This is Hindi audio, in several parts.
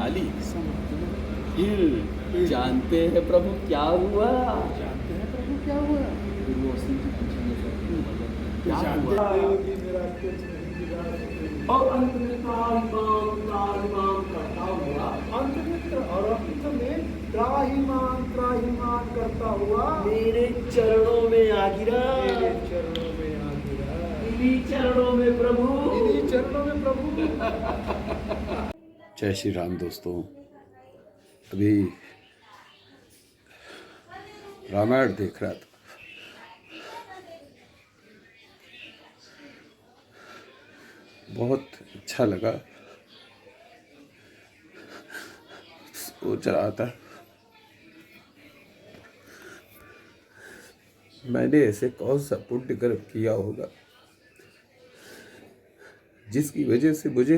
संभाली। फिर जानते हैं प्रभु क्या हुआ? जानते हैं प्रभु क्या हुआ? फिर वो सिंह जी पूछेंगे सर क्या जानते हुआ? हो कि मेरा कुछ नहीं बिगाड़ और अंत में त्राहिमाम करता हुआ अंत में त्राहिमाम करता हुआ मेरे चरणों में आ गिरा। मेरे चरणों में आ गिरा। इन्हीं चरणों में प्रभु। इन्हीं चरणों में प्रभु। जय श्री राम दोस्तों। अभी रामायण देख रहा था, बहुत अच्छा लगा। सोच रहा था मैंने ऐसे कौन सा पुण्य कर्म किया होगा जिसकी वजह से मुझे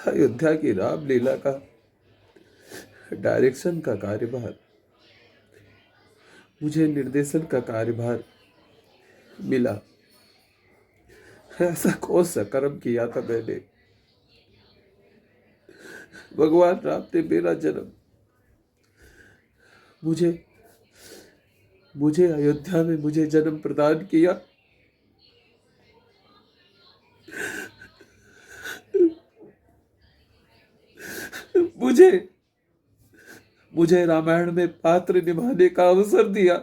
अयोध्या की रामलीला का डायरेक्शन का कार्यभार, मुझे निर्देशन का कार्यभार मिला। ऐसा कौन सा कर्म किया था मैंने? भगवान राम ने मेरा जन्म मुझे अयोध्या में मुझे जन्म प्रदान किया। मुझे रामायण में पात्र निभाने का अवसर दिया।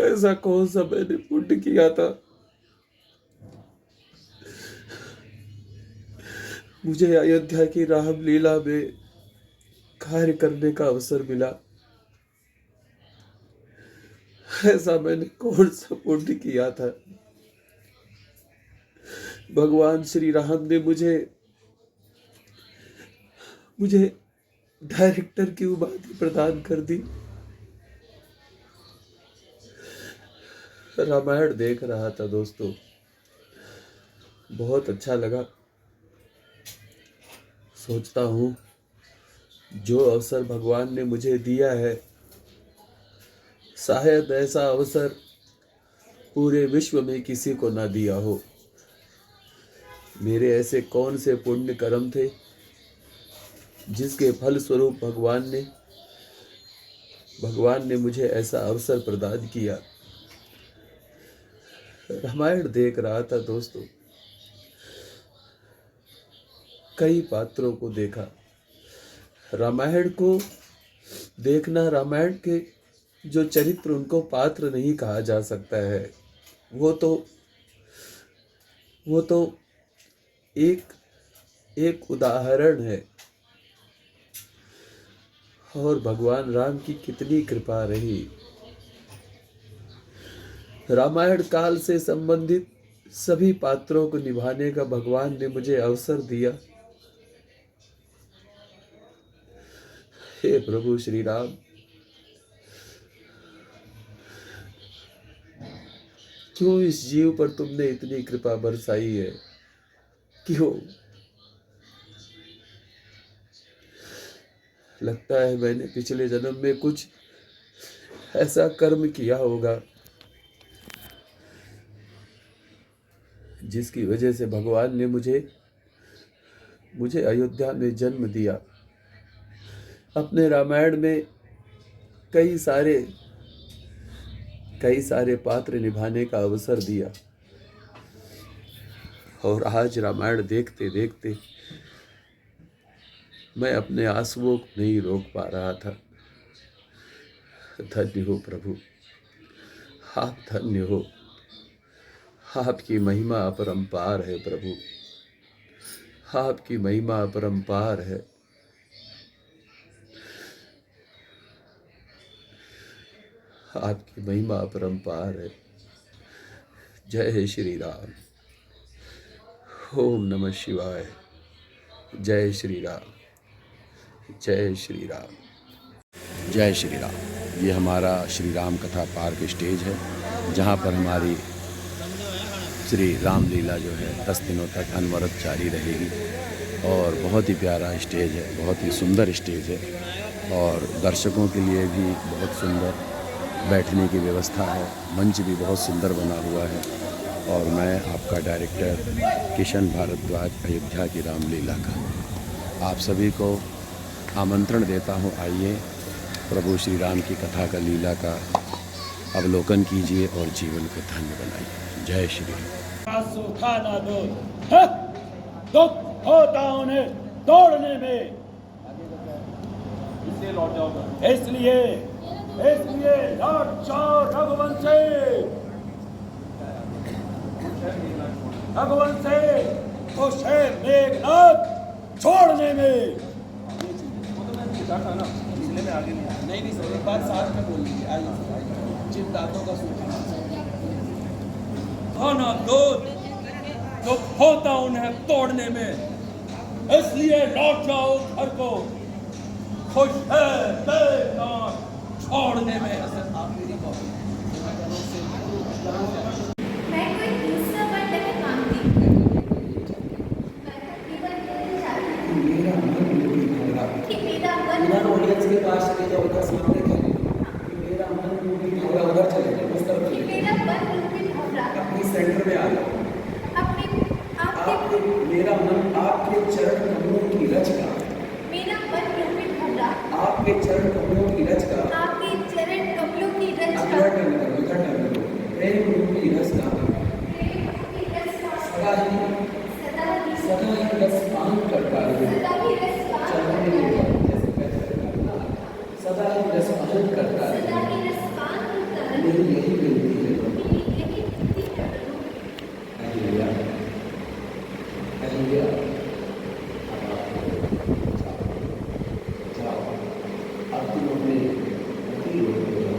ऐसा कौन सा मैंने पुण्य किया था? मुझे अयोध्या की रामलीला में कार्य करने का अवसर मिला। ऐसा मैंने कौन सा पुण्य किया था? भगवान श्री राम ने मुझे डायरेक्टर की उपाधि प्रदान कर दी। रामायण देख रहा था दोस्तों, बहुत अच्छा लगा। सोचता हूँ जो अवसर भगवान ने मुझे दिया है, शायद ऐसा अवसर पूरे विश्व में किसी को ना दिया हो। मेरे ऐसे कौन से पुण्य कर्म थे जिसके फल स्वरूप भगवान ने मुझे ऐसा अवसर प्रदान किया। रामायण देख रहा था दोस्तों, कई पात्रों को देखा। रामायण को देखना, रामायण के जो चरित्र उनको पात्र नहीं कहा जा सकता है, वो तो एक उदाहरण है। और भगवान राम की कितनी कृपा रही। रामायण काल से संबंधित सभी पात्रों को निभाने का भगवान ने मुझे अवसर दिया। हे प्रभु श्री राम, क्यों इस जीव पर तुमने इतनी कृपा बरसाई है? क्यों? लगता है मैंने पिछले जन्म में कुछ ऐसा कर्म किया होगा जिसकी वजह से भगवान ने मुझे अयोध्या में जन्म दिया। अपने रामायण में कई सारे पात्र निभाने का अवसर दिया। और आज रामायण देखते देखते मैं अपने आंसुओं को नहीं रोक पा रहा था। धन्य हो प्रभु, आप धन्य हो। आपकी महिमा अपरंपार है प्रभु, आपकी महिमा अपरंपार है। आपकी महिमा अपरंपार है। जय श्री राम। ओम नमः शिवाय। जय श्री राम। जय श्री राम। जय श्री राम। ये हमारा श्री राम कथा पार्क स्टेज है, जहाँ पर हमारी श्री रामलीला जो है 10 दिनों तक अनवरत जारी रहेगी। और बहुत ही प्यारा स्टेज है, बहुत ही सुंदर स्टेज है और दर्शकों के लिए भी बहुत सुंदर बैठने की व्यवस्था है। मंच भी बहुत सुंदर बना हुआ है और मैं आपका डायरेक्टर किशन भारद्वाज, अयोध्या की रामलीला का आप सभी को आमंत्रण देता हूँ। आइए प्रभु श्री राम की कथा का, लीला का अवलोकन कीजिए और जीवन को धन्य बनाइए। जय श्री राम। सूखा ना दो, दुख होता उन्हें तोड़ने में, इसलिए लौट जाओ। इसलिए लौट जाओ रघुवंशी, खुश है मेघनाथ छोड़ने में। नहीं सर, एक बार साथ में बोल लीजिए। आइए, जिन दांतों का खाना दो, दुख होता उन्हें तोड़ने में, इसलिए लौट जाओ घर को, खुश है मेघनाथ छोड़ने में। मैं कोई दूसरा वर्ड नहीं मांगती, मैं केवल कहना चाहती हूँ कि मेरा मन ऑडियंस के पास चले जाओ, उधर सामने मेरा मन रूपी भवरा उधर चले जाओ, उस तरफ चले मेरा मन रूपी भवरा अपनी सेंटर में आ जाओ। आपके मेरा मन आपके चरण कमलों की रच का, मेरा मन रूपी भवरा आपके चरण कमलों की रच का, आपके चरण कमलों की रच का, उधर टर्न करो, प्रेम रूपी रस का, प्रेम रूपी रस का, सदा ही रस पान करता है, सदा ही रस पान चरण करता है, सदा ही रस पान करता है। सदा ही रस पान करता है। मेरी यही विनती है प्रभु। मेरी यही विनती है प्रभु। अहिल्या, अहिल्या, अब आप जाओ, अब तुम अपने पति लोग को जाओ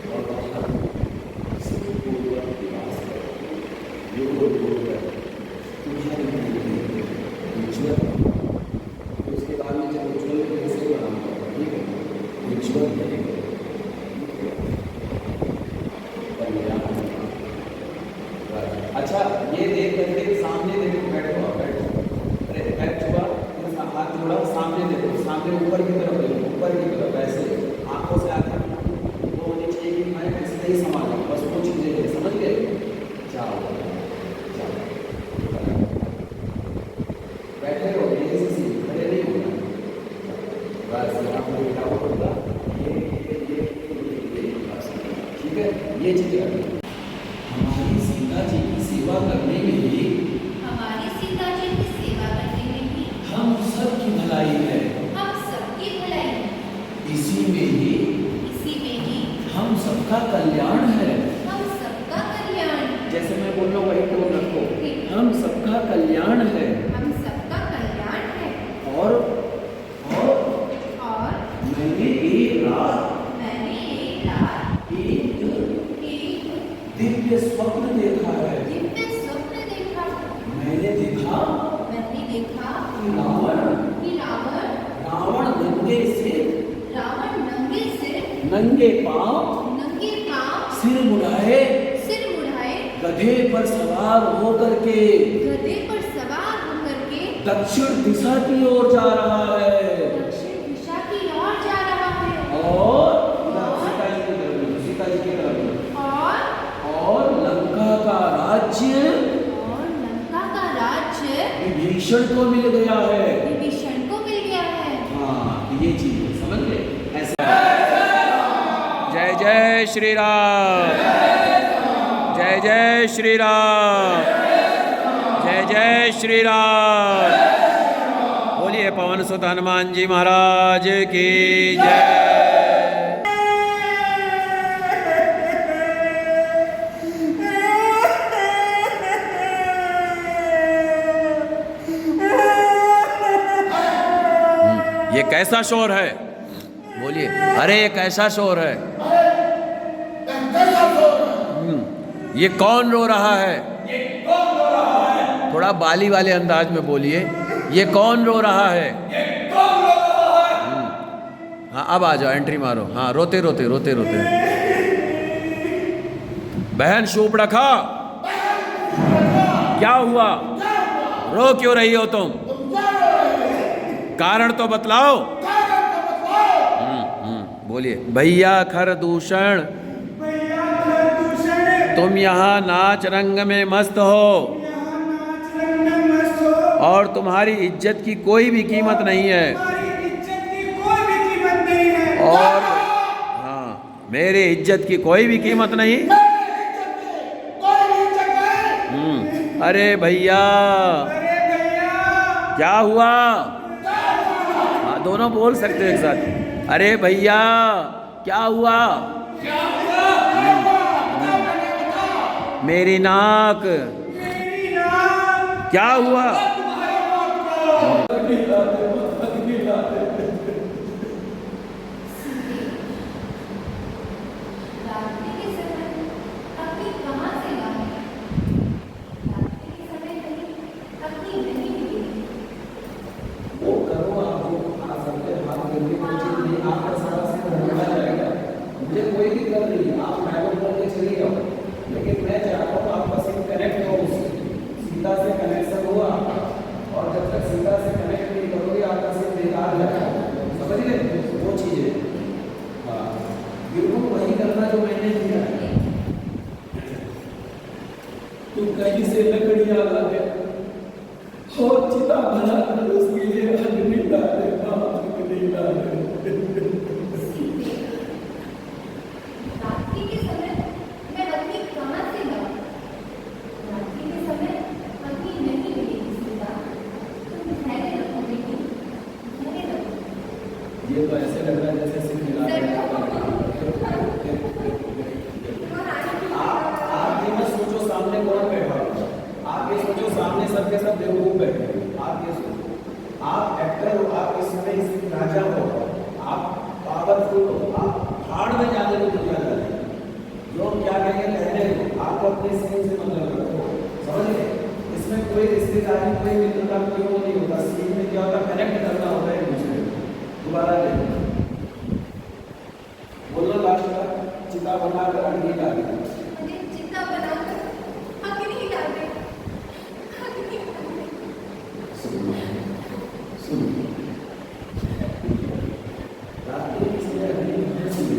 और वहाँ सुखपूर्वक निवास करो। योग बोलकर तुम्हारी जिंदगी उज्ज्वल हो। उसके बाद में जब उज्ज्वल कैसे बनाऊंगा, ठीक है, उज्ज्वल रहेगा। अच्छा, ये देख करके सामने देखो, बैठो, अरे बैठ चुका, हाथ जोड़ा, सामने देखो, सामने ऊपर की तरफ देखो, ऊपर की तरफ ऐसे आंखों से आंखें वो होनी चाहिए कि मैं ऐसे ही संभालूं, बस वो चीजें हैं, समझ गए? जाओ जाओ, बैठे रहो, यही से सीख, खड़े नहीं होना, बस यहाँ पर बैठा हुआ होगा, ये ठीक है, ये चीजें करनी। हमारी सीता जी की सेवा करने में ही, हमारी सीता जी की सेवा करने में ही हम सबकी भलाई है, हम सबकी भलाई है, इसी में ही हम सबका कल्याण है। हम सबका कल्याण, जैसे मैं बोल रहा हूँ वही टोन रखो, ठीक। हम सबका कल्याण है। हम सबका कल्याण है। और मैंने एक रात एक दिव्य स्वप्न देखा है। दिव्य स्वप्न देखा। मैंने देखा कि रावण नंगे सिर, नंगे पांव, सिर मुड़ाए, गधे पर सवार होकर के दक्षिण दिशा की ओर जा रहा है। और सीता जी की तरफ, और लंका का राज्य विभीषण को मिल गया है। हाँ, ये चीज समझ गए ऐसा। जय जय श्री राम, जय जय श्री राम, जय जय श्री राम। बोलिए पवन सुत हनुमान जी महाराज की जय। ये कैसा शोर है? बोलिए, अरे ये कैसा शोर है? ये कौन रो रहा है? थोड़ा बाली वाले अंदाज में बोलिए, ये कौन रो रहा है? हाँ, अब आ जाओ, एंट्री मारो। हाँ, रोते रोते रोते रोते। बहन शूर्पणखा, क्या हुआ? रो क्यों रही हो तुम? कारण तो बतलाओ। बोलिए। भैया खरदूषण तुम यहाँ नाच रंग में मस्त हो और तुम्हारी इज्जत की कोई भी कीमत नहीं है। और हाँ, मेरी इज्जत की कोई भी कीमत नहीं। अरे भैया क्या हुआ? हाँ, दोनों बोल सकते हो एक साथ। अरे भैया क्या हुआ? मेरी नाक क्या हुआ? वो करो आप जो आ सकते हैं, बात करके कोई चीज नहीं, आपका सारा से होना जाएगा। मुझे कोई दिक्कत नहीं, आप ड्राइवर करके चले जाओ, लेकिन मैं चाहता हूँ आपका सिम कनेक्ट हो, उससे सीधा से कनेक्शन हो आपका। और जब तक सीधा से कनेक्ट नहीं करोगे आपका सिम बेकार जाएगा, समझ गए? वो चीज़ें हाँ बिल्कुल वही करना जो मैंने किया है। तू कहीं से लकड़ियाँ ला दे और चिता बना कर उसके लिए अग्नि डाले, अग्नि डाले। रात्रि के समय मैं अग्नि कहाँ से लाऊं? रात्रि के समय अग्नि नहीं मिलेगी सीता। तुम धैर्य रखो बेटी, धैर्य रखो। ये तो ऐसे लग रहा है जैसे सिम मिला है। आप ये मत सोचो सामने कौन बैठा हो, आप ये सोचो सामने सबके सब बेवकूफ बैठे हो। आप ये सोचो आप एक्टर हो, आप इस समय इस राजा हो, आप पावरफुल हो, आप भाड़ में जाने को दुनिया जाते हैं। लोग क्या कहेंगे कहने को, आपको अपने सीन से मतलब रखो, समझ गए? इसमें कोई रिश्तेदारी कोई मित्रता कोई वो नहीं होता। सीन में क्या होता है, कनेक्ट करना होता है एक दूसरे को। दोबारा देखो, बोलो लास्ट का चिता बनाकर अग्नि डाल दी। मुझे चिता बनाकर अग्नि डाले, अग्नि डाले। सुनो रात में इसलिए अग्नि नहीं सुनी,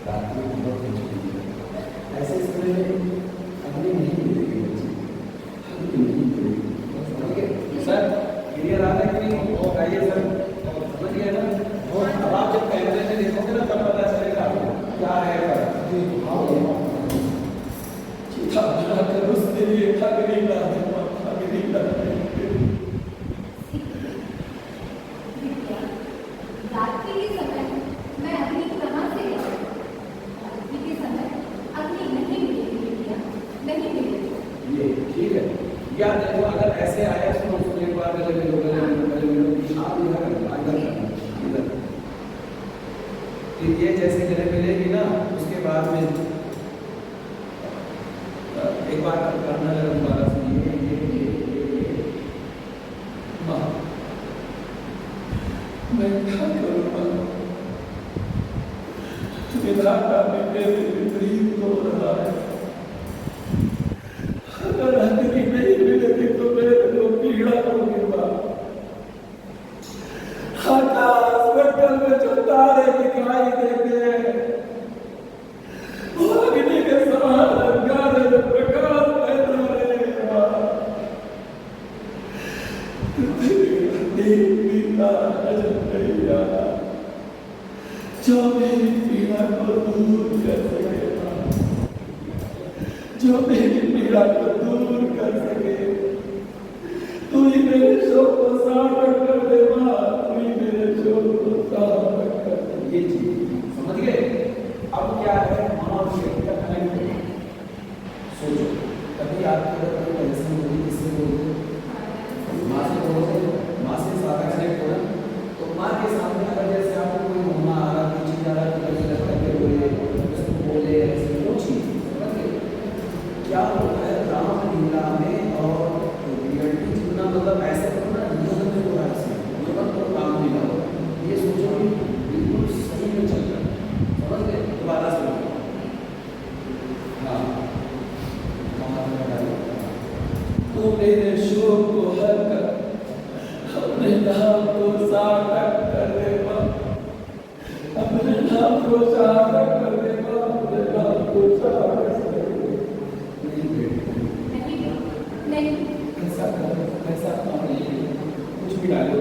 रात में बहुत मुश्किल है। ऐसे समय अग्नि नहीं मिलेगी, अग्नि नहीं मिलेगी। समझ गए सर? क्लियर आ रहा है कि नहीं? और आइए सर, समझ गए ना? और अब आप जब कैमरे से देखोगे ना तब पता चलेगा क्या है। चिता बनाकर उसके लिए अग्नि डाले, अग्नि डाले। रात्रि के समय मैं अग्नि कहाँ से लाऊं? रात्रि के समय अग्नि नहीं मिलेगी बेटिया, नहीं मिलेगी। ये ठीक है। या देखो अगर ऐसे आया सुनो उसको एक बार गले मिलो, गले मिलो, गले मिलो, आप इधर इधर फिर ये जैसे गले मिलेगी ना उसके बाद में एक बार करना जरा दोबारा सुनिए। ये माँ मैं क्या करूँगा? विधाता में मेरे विपरीत हो रहा है। अगर अग्नि नहीं मिलेगी तो मेरे को पीड़ा होगी। आकाश मंडल में जो तारे दिखाई देते हैं वो अग्नि के समान अंगारे में प्रकाश पैदा रहेगा। पीड़ा नजर नहीं आना जो मेरी पीड़ा को दूर कर सकेगा, जो मेरी पीड़ा को दूर कर सके। तू ही मेरे शोक को सार्थक कर दे माँ, तू ही मेरे शोक को सार्थक कर दे। ये चीज समझ गए? अब क्या है, माँ और शरीर का कनेक्ट सोचो। कभी आपके अगर कोई टेंशन होगी किससे बोलते? माँ से बोलते, माँ से सारा कनेक्ट होना। तो माँ के सामने अगर जैसे आपको कोई होना आ रहा, कोई चीज आ रहा, तो मुझे लगता है बोले उसको बोले ऐसे वो चीज समझ गए? क्या होता है राम नहीं ऐसा कर, ऐसा काम नहीं है। कुछ भी डालो,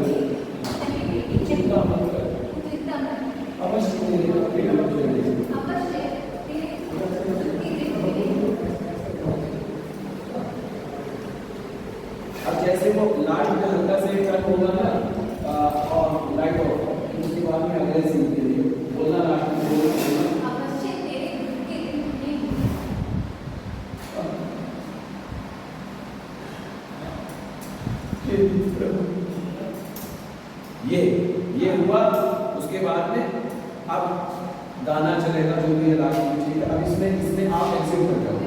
चिंता मत कर, चिंता मत अवश्य तेरे बेटा मुझे दे। अवश्य अब जैसे वो लाइट में हल्का से टर्न होगा ना और लाइट ऑफ, उसके बाद में अगले सीन के लिए बोलना लास्ट में बोलना। अवश्य तेरे ये हुआ। उसके बाद में अब गाना चलेगा जो भी है लास्ट में, ठीक है। अब इसमें आप ऐसे उतर जाओ,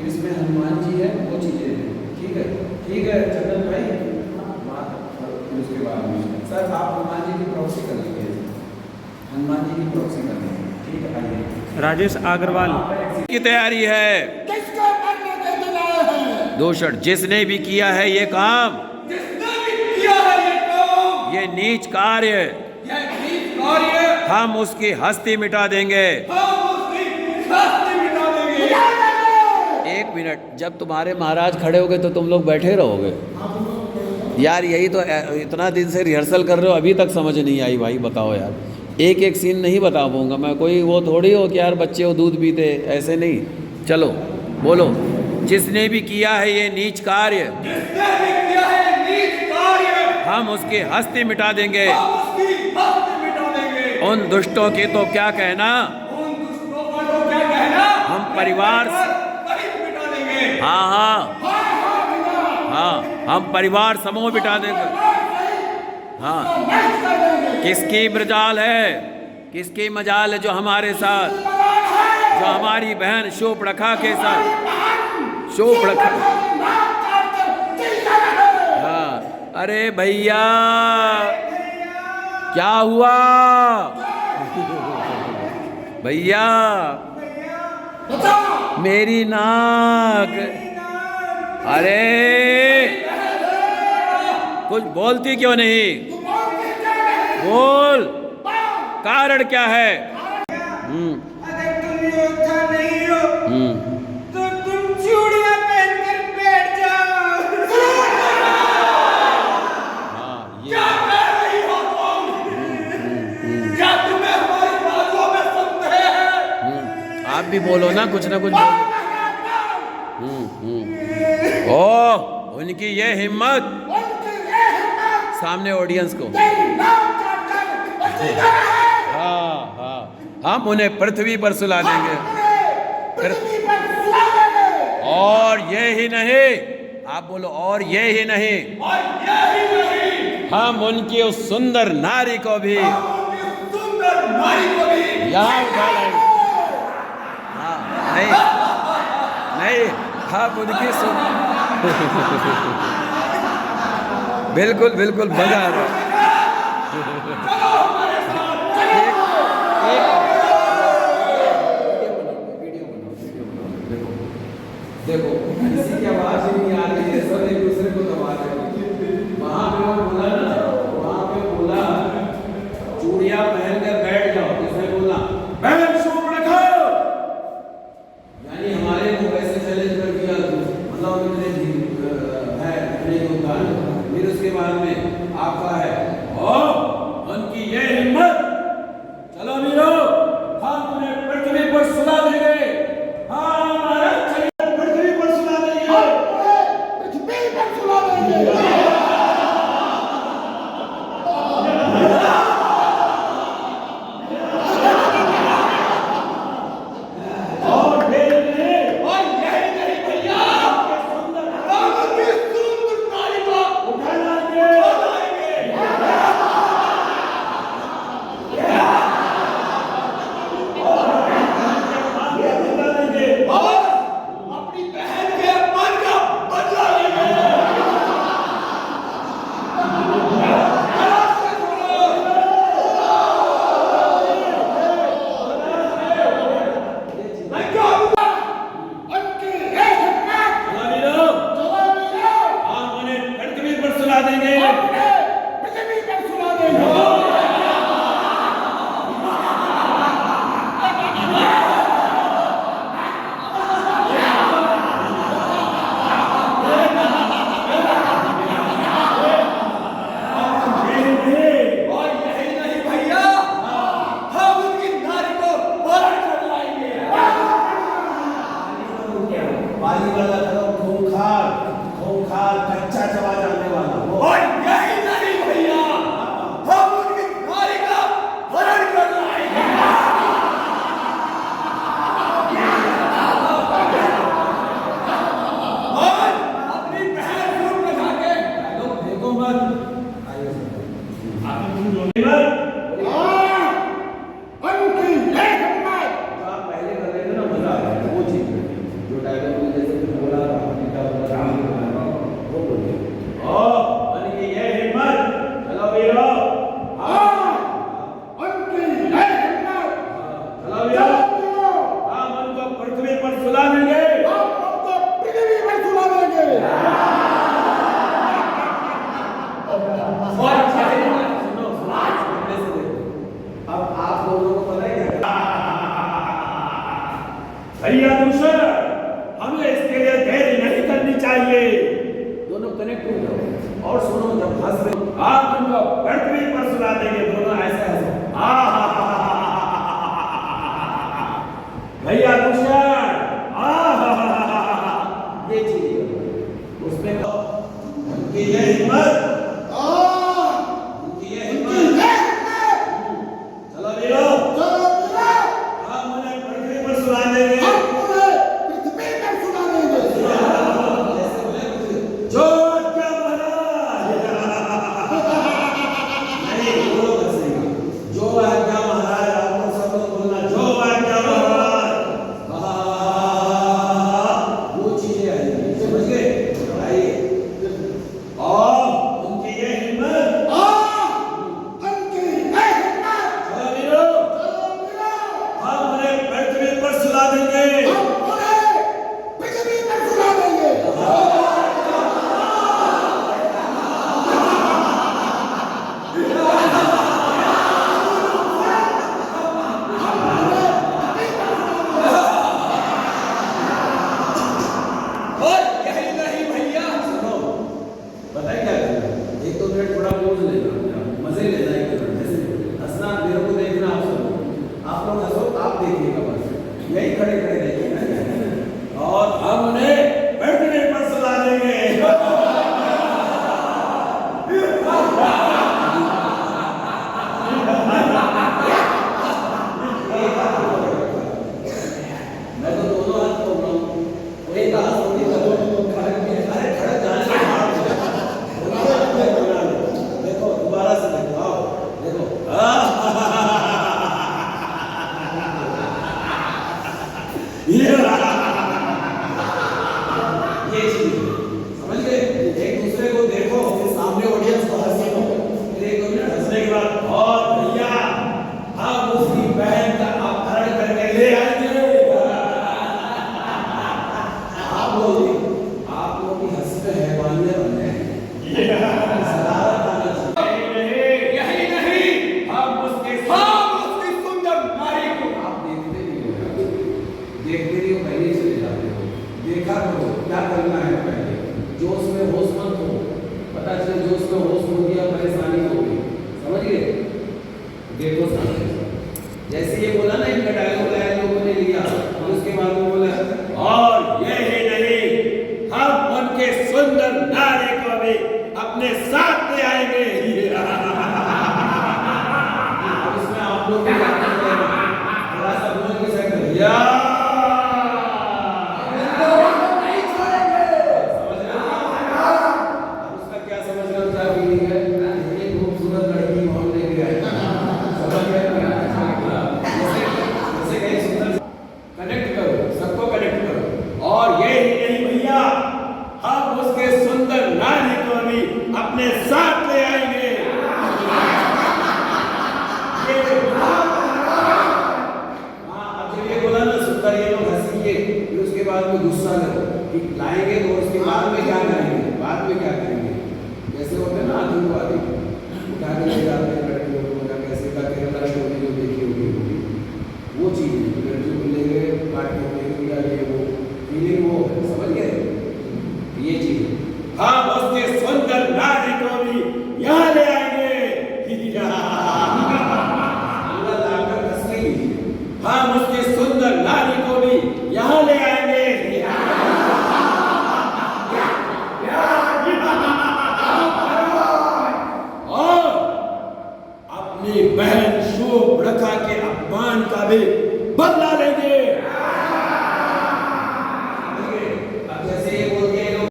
इसमें हनुमान जी है, वो चीजें हैं, ठीक है चंदन भाई। फिर उसके बाद में सर आप हनुमान जी की प्रॉक्सी कर लीजिए, हनुमान जी की प्रॉक्सी कर लीजिए, ठीक है। आइए राजेश अग्रवाल की तैयारी है। किसको मरने के दिन आए हैं? दूषण जिसने भी किया है ये काम, जिसने भी किया है ये काम, ये नीच कार्य, ये नीच कार्य, हम उसकी हस्ती मिटा देंगे। हम उसकी हस्ती मिटा देंगे। एक मिनट, जब तुम्हारे महाराज खड़े होगे तो तुम लोग बैठे रहोगे? यार यही तो, इतना दिन से रिहर्सल कर रहे हो, अभी तक समझ नहीं आई भाई। बताओ यार, एक एक सीन नहीं बता पाऊंगा मैं, कोई वो थोड़ी हो कि यार बच्चे वो दूध पीते, ऐसे नहीं। चलो बोलो, जिसने भी किया है ये नीच कार्य, जिसने भी किया है नीच कार्य, हम उसकी हस्ती मिटा देंगे। हम उसकी हस्ती मिटा देंगे। उन दुष्टों की तो क्या कहना, उन दुष्टों का तो क्या कहना, हम परिवार सहित मिटा देंगे। हाँ, हम परिवार समूह मिटा देंगे। हाँ, किसकी मजाल है, किसकी मजाल है जो हमारे साथ, जो हमारी बहन शूर्पणखा के साथ, शूर्पणखा। हाँ, अरे भैया क्या हुआ भैया, मेरी नाक, अरे कुछ बोलती क्यों नहीं? बोल, कारण क्या है? अगर तुम योद्धा नहीं हो तो तुम चूड़ियां पहनकर बैठ जाओ। हाँ, ये क्या कह रही हो तुम? क्या तुम्हें हमारी बातों में संदेह है? आप भी बोलो ना, कुछ ना कुछ बोलो। ओ, उनकी ये हिम्मत, सामने ऑडियंस को। हाँ, हम उन्हें पृथ्वी पर सुला देंगे। और ये ही नहीं, आप बोलो, और ये ही नहीं, और यही नहीं, हम उनकी उस सुंदर नारी को भी सुंदर नारी को भी यहाँ उठा लाएंगे। हाँ, नहीं, हम उनकी बिल्कुल मजा आ रहा है। देखो किसी की आवाज ही नहीं आ रही है, सब एक दूसरे को दबा रहे हैं। वहां पे वो बोला ना, वहां पे बोला चूड़ियां पहनकर बैठ जाओ, किसने बोला? बहन शूर्पणखा, यानी हमारे को वैसे चैलेंज कर दिया, मतलब इतने है इतने योगदान। फिर उसके बाद में आपका है उनकी ये हिम्मत, चलो वीरो, हम उन्हें पृथ्वी पर सुला देंगे। हाँ, पृथ्वी पर सुला देंगे। पृथ्वी पर सुला देंगे। भैया दूसर, हमें इसके लिए देरी नहीं करनी चाहिए। दोनों कनेक्ट हो जाओ और सुनो, जब हंस रहे आप उनको पृथ्वी पर सुला देंगे, दोनों ऐसे हंसो। भैया दूसर, ये चीज उसमें उनकी ये हिम्मत, उनकी ये हिम्मत। चलो वीरो, हम उन्हें पृथ्वी पर सुला देंगे। जो आज्ञा महाराज। नहीं, वो हंसेगा। जो आज्ञा महाराज, आपको सब लोग बोलना, जो आज्ञा महाराज। वो चीजें आएंगी, समझ गए? आइए और उनकी ये हिम्मत। चलो वीरो, हम उन्हें पृथ्वी पर सुला देंगे। और यही नहीं भैया, सुनो, पता है क्या करना? 1-2 मिनट थोड़ा पोज लेना, मजे लेना, एक मिनट जैसे हंसना, मेरे को देखना, आप सुनो, आप लोग हंसो, आप देखिएगा बस, यही खड़े खड़े देखिएगा। और हम उन्हें पृथ्वी पर सुला देंगे। मैं तो दोनों हाथ खोल रहा हूँ, वो एक हाथ होती है तो खड़क में, अरे खड़क जाने से बाहर हो जाए। देखो दोबारा से देखो, आओ देखो, ये चीज समझ गए? एक दूसरे को देखो, फिर सामने ऑडियंस को हंसी हो, फिर 1-2 मिनट हंसने के बाद, और भैया, हम उसकी बहन का अपहरण करके ले आएंगे। आप लोग की हंसी पे हैवानियत बन जाएगी। सदारत आना चाहिए। यही नहीं, हम उसकी सुंदर नारी को। आप देखते नहीं हो, पहले ही चले जाते हो। देखा करो क्या करना है पहले, जोश में होश मत हो, पता चले जोश में होश हो गया, परेशानी हो गई, समझ गए? देखो सामने, जैसे ये बोला ना, इनका डायलॉग आया, लोगों ने लिया, और उसके बाद में बोला, और यही नहीं, हम उनके सुंदर नारी को भी अपने साथ ले आएंगे। अब इसमें आप लोग भी बात करें, थोड़ा सा बोल के सकते हैं। या उसका क्या समझ रहे हो, क्या फीलिंग है? ये खूबसूरत लड़की मोहन लेके आए, समझ गए? जैसे कहीं सुंदर, कनेक्ट करो, सबको कनेक्ट करो। और यही नहीं भैया, हम उसके सुंदर नारी को भी अपने साथ ले आएंगे। हाँ, अब जब ये बोला ना सुंदर, ये लोग हंसेंगे, फिर उसके बाद में गुस्सा करो कि लाएंगे, तो उसके बाद में क्या करेंगे? बाद में क्या करेंगे? जैसे होते हैं ना आतंकवादी, उठा के ले जाते हैं लड़कियों को, या कैसे का केरला की होगी जो देखी होगी, वो चीज़ है। लड़कियों को ले गए, काट के ले गए, या ये वो फीलिंग, वो है, समझ गए? ये चीज़ है। हम उसके सुंदर नारी को भी यहाँ ले आएंगे। पूरा लाकर कस के लीजिए। हम उसके सुंदर नारी को भी यहाँ ले आएंगे। और अपनी बहन शूर्पणखा के अपमान का भी बदला लेंगे। अब जैसे ये बोल के लोग,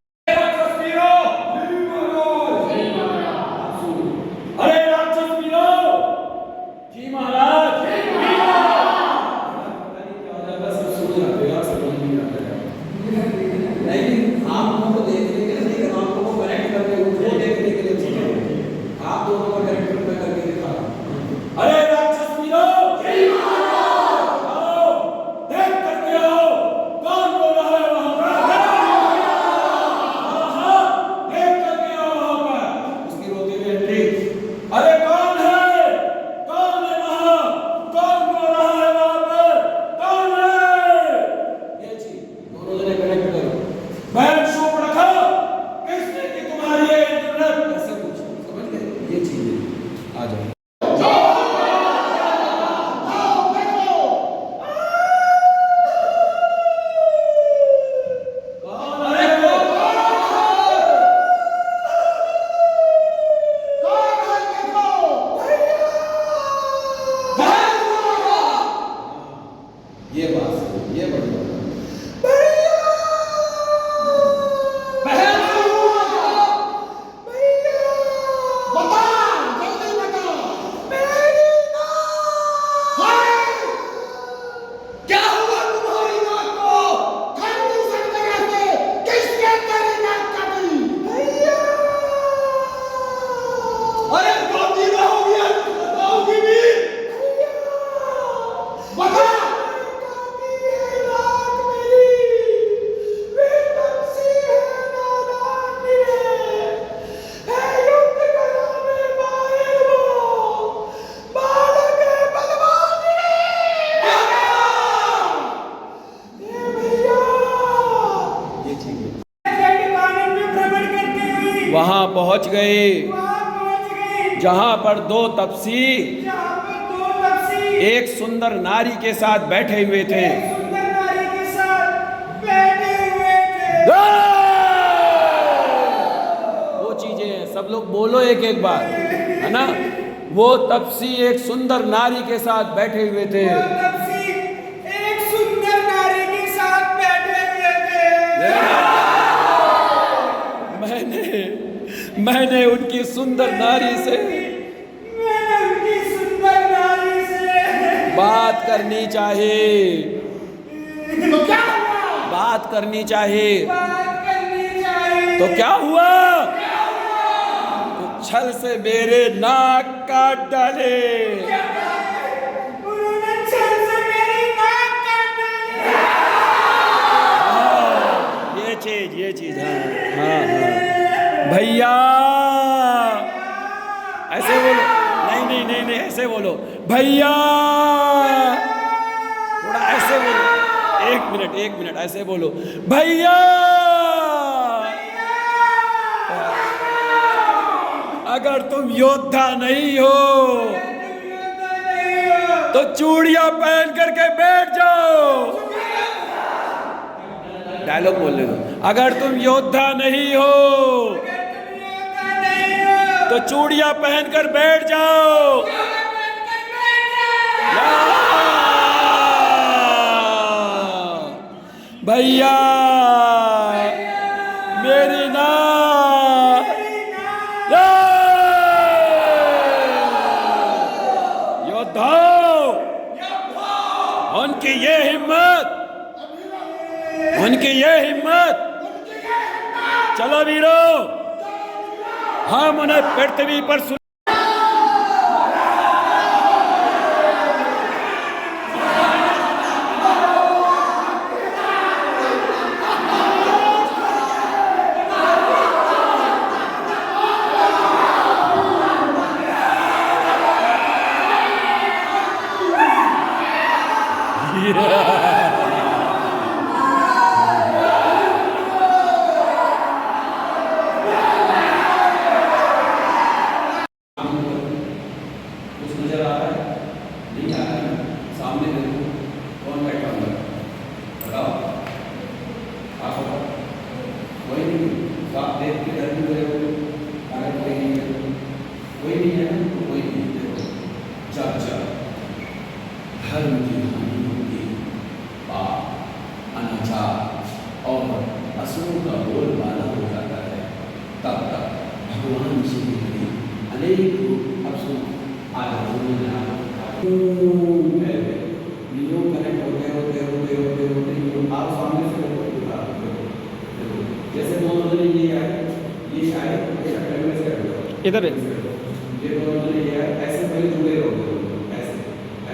अरे राक्षस वीरों, जी महाराज, नहीं, आप लोगों को देखने के लिए नहीं, आप लोगों को कनेक्ट करके उनको देखने के लिए चाहिए। आप दोनों को कनेक्ट करके दिखा रहा हूं। अरे राक्षस वीरों, आओ, देख करके आओ, कौन रो रहा है वहां पर? हाँ, देख करके आओ वहां पर। उसकी रोती हुई एंट्री, अरे कौन है? कौन है वहां? कौन रो रहा है वहां पर? कौन है? जय बजरंग। वहां पहुंच गए जहां पर दो तपसी एक सुंदर नारी के साथ बैठे हुए थे। वो चीजें हैं, सब लोग बोलो एक एक बार, है ना। वो तपसी एक सुंदर नारी के साथ बैठे हुए थे। एक सुंदर नारी के साथ बैठे हुए थे। मैंने उनकी सुंदर नारी से बात करनी चाहिए। बात करनी चाहिए तो क्या हुआ? तो छल से मेरे नाक काट डाले। ये चीज हाँ। भैया ऐसे बोलो, नहीं ऐसे बोलो भैया, थोड़ा ऐसे बोलो। एक मिनट ऐसे बोलो भैया। अगर तुम योद्धा नहीं हो तो चूड़ियां पहन करके बैठ जाओ। डायलॉग बोलने दो। अगर तुम योद्धा नहीं हो तो चूड़ियां पहनकर बैठ जाओ। भैया मेरी ना योद्धाओं, उनकी ये हिम्मत, चलो वीरों, हम उन्हें पृथ्वी पर धर्म की हानि होगी, पाप, अनाचार और असुरों का बोलबाला हो जाता है। तब तक भगवान श्री हरि अनेक रूप अब सुन आप सामने से जैसे दोनों ये शायद इधर ये दोनों ऐसे पहले जुड़े रहोगे,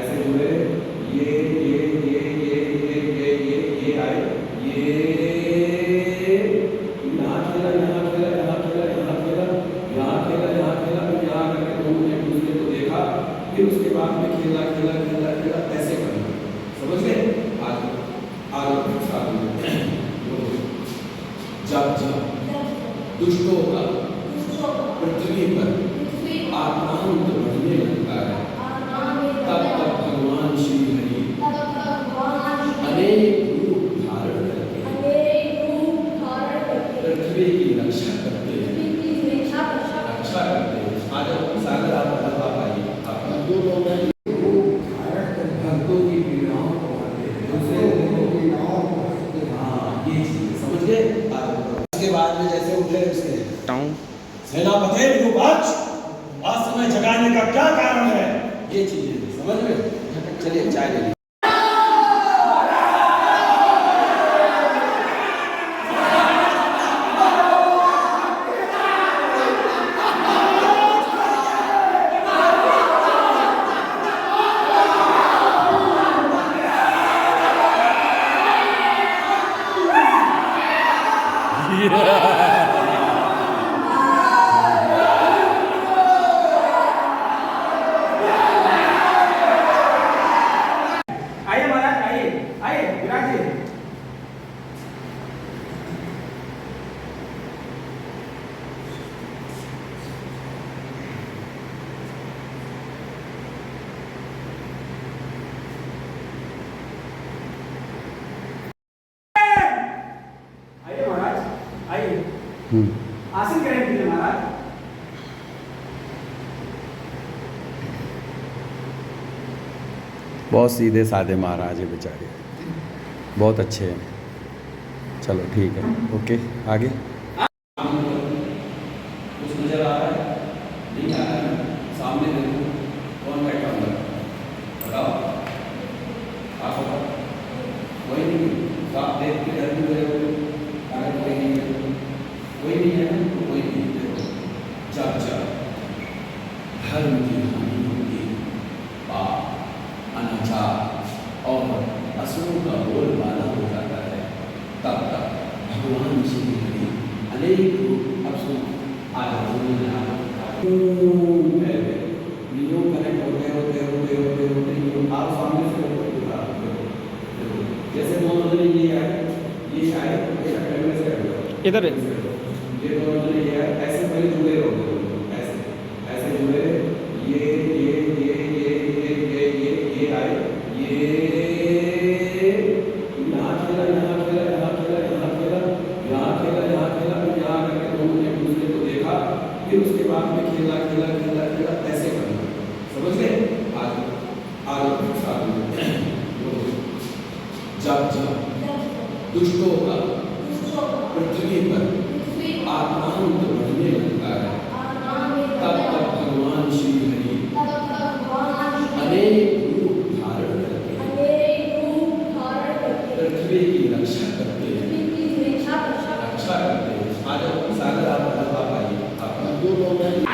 ऐसे जुड़े, ये आए, ये यहाँ खेला, फिर यहाँ करके दोनों ने एक दूसरे को देखा, फिर उसके बाद में खेला ऐसे करना, समझ गए? आगे साथ में जब दुष्टों का पृथ्वी पर आक्रांत बढ़ने लगता है, तब तक भगवान श्री हरि अनेक रूप धारण करके पृथ्वी की रक्षा करते हैं। आज सागर आप आइए, भक्तों की पीड़ाओं को सेनापति युवराज, आज समय जगाने का क्या कारण है? ये चीजें समझ में। चलिए चाय ले लीजिए। आइए महाराज, आइए आइए विराट जी। आइए महाराज, आइए आसन ग्रहण कीजिए महाराज। बहुत सीधे साधे महाराज है बेचारे, बहुत अच्छे हैं। चलो ठीक है, ओके आगे। कुछ नजर आ रहा है? नहीं आ रहा है? सामने देखो, कौन बैठा हुआ है? बताओ। आप बताओ। कोई नहीं? तो आप देख के डर भी गए हो? अगर कोई नहीं है तो कोई नहीं है ना, तो कोई नहीं है। जब जब धर्म की हानि होगी, पाप, अनाचार और असुरों का बोलबाला हो जाता है, तब तक भगवान श्री हरि अनेक रूप अवसरों कनेक्ट होते आप सामने से जैसे दोनों जने ये है, ये शायद इधर ये दोनों जने ये है, ऐसे पहले जुड़े रहोगे, ऐसे ऐसे जुड़े ये आए, ये यहाँ खेला, यहाँ खेला, यहाँ खेला, यहाँ खेला, यहाँ खेला, यहाँ खेला, फिर यहाँ करके दोनों ने एक दूसरे को देखा, फिर उसके बाद में खेला खेला खेला खेला, ऐसे करना, समझ गए? आगे जब जब दुष्टों का पृथ्वी पर आक्रांत बढ़ने लगता है, तब तब भगवान श्री हरि अनेक रूप धारण करके पृथ्वी की रक्षा करते हैं, रक्षा करते हैं। आज सागर आप पाइए, आप दो लोग करिए,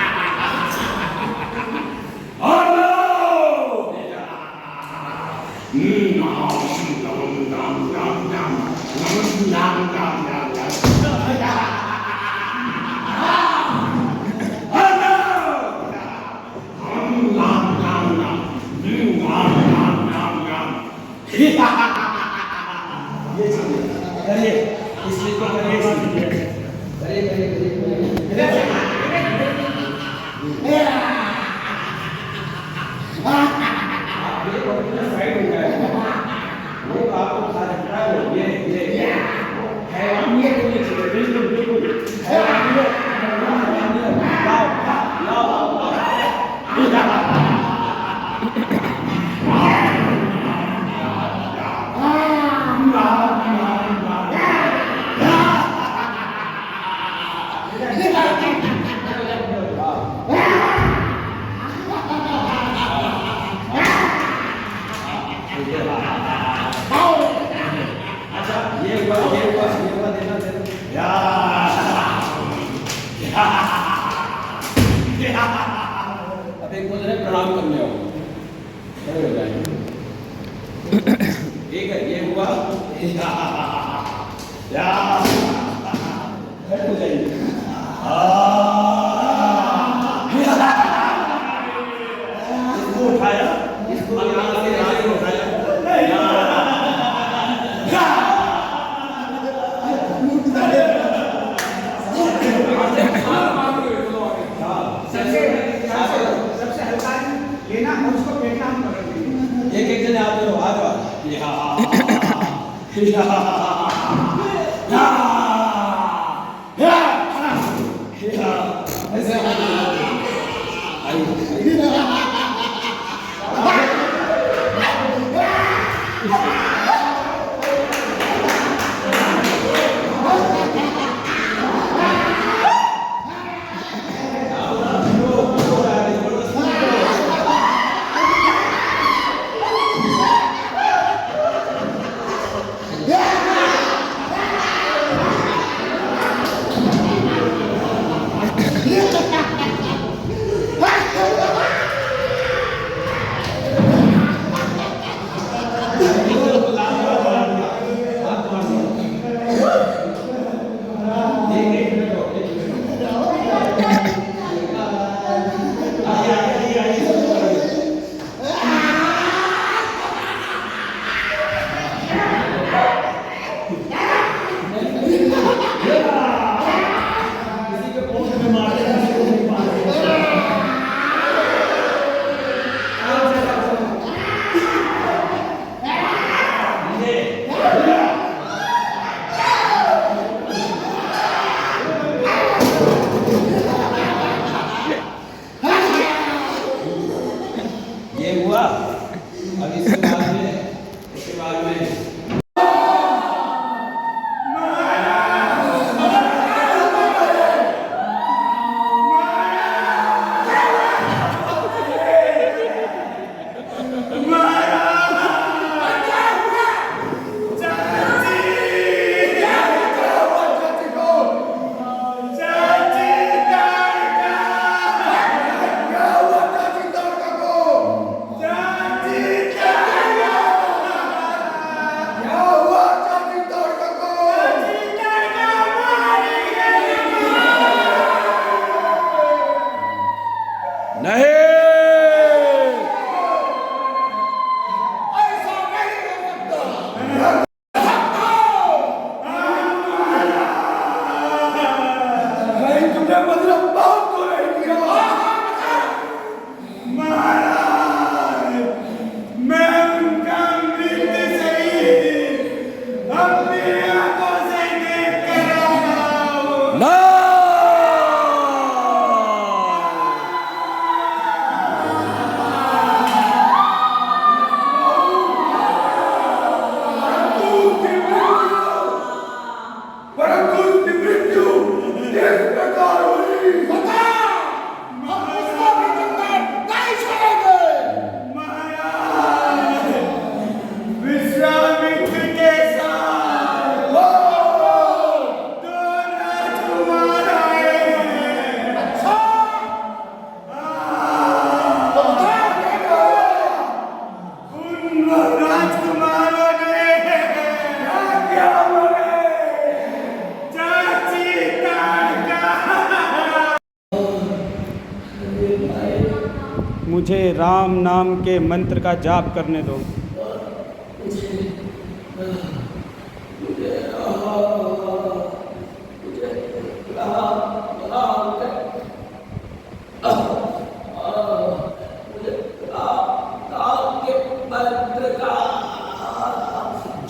इस चीज को करिए, साइड हो जाए, वो आपको खा सकता है। ये हैवानियत होनी चाहिए, बिल्कुल बिल्कुल हैवानियत। अब एक दूसरे प्रणाम करने आओ, खड़े हो जाएंगे। ठीक है, ये हुआ, खड़े हो जाइए। इसको उठाया, इसको यहाँ से आगे उठाया, सबसे हल्का लेना और उसको फेंकना हम पकड़ लेंगे। एक जने आप लोग आ जाओ, अपनी आंखों से देख कर आया हूं। ना परंतु उसकी मृत्यु किस प्रकार हुई? बता, हम उसको भी जिंदा नहीं छोड़ेंगे। महाराज, विश्वामित्र के साथ दो राजकुमार आए हैं। अच्छा, तो बता क्या उन राजकुमारों ने क्या बोले? चाची मुझे राम नाम के मंत्र का जाप करने दो।